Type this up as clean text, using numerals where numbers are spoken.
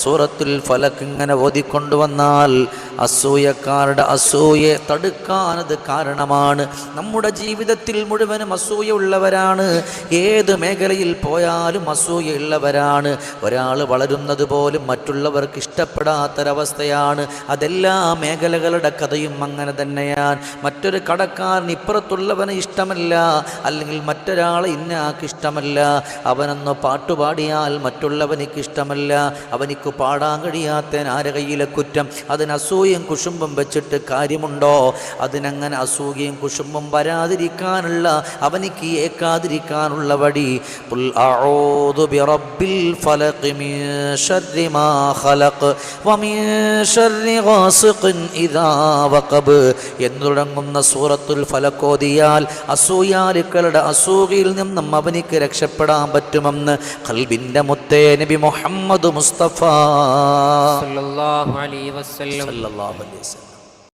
സൂറത്തുൽ ഫലക്ക് ഇങ്ങനെ ഓതിക്കൊണ്ടുവന്നാൽ അസൂയക്കാരുടെ അസൂയെ തടുക്കാനത് കാരണമാണ്. നമ്മുടെ ജീവിതത്തിൽ മുഴുവനും അസൂയ ഉള്ളവരാണ്. ഏത് മേഖലയിൽ പോയാലും അസൂയയുള്ളവരാണ്. ഒരാൾ വളരുന്നത് പോലും മറ്റുള്ളവർക്ക് ഇഷ്ടപ്പെടാത്തൊരവസ്ഥയാണ്. അതെല്ലാ മേഖലകളുടെ കഥയും അങ്ങനെ തന്നെയാണ്. മറ്റൊരു കടക്കാരന് ഇപ്പുറത്തുള്ളവന് ഇഷ്ടമല്ല, അല്ലെങ്കിൽ മറ്റൊരാളെ ഇന്നയാൾക്ക് ഇഷ്ടമല്ല. അവനൊന്ന് പാട്ടുപാടിയാൽ മറ്റുള്ളവനിക്ക് ഇഷ്ടമല്ല. അവനിക്ക് പാടാൻ കഴിയാത്തതിന് ആരെ കയ്യിലെ കുറ്റം? അതിന് അസൂയയും കുശുമ്പും വെച്ചിട്ട് കാര്യമുണ്ടോ? അതിനങ്ങനെ അസൂയയും കുശുമ്പും വരാതിരിക്കാനുള്ള, അവനിക്ക് ഏക്കാതിരിക്കാനുള്ള വഴി ഖുൽ അഊദു ബിറബ്ബിൽ ഫലഖ് മിൻ ശർരി മാ ഖലഖ് വമിൻ ശർരി ഗാസിഖിൻ ഇദാ വഖബ് എന്ന് തുടങ്ങുന്ന സൂറത്തുൽ ഫലഖ് ഓതിയാൽ അസൂയാലുക്കളുടെ അസൂയയിൽ നിന്നും അവനിക്ക് രക്ഷപ്പെടാൻ പറ്റുമെന്ന് ഖൽബിന്റെ മുത്തേ നബി മുഹമ്മദ് മുസ്തഫ സല്ലല്ലാഹു അലൈഹി വസല്ലം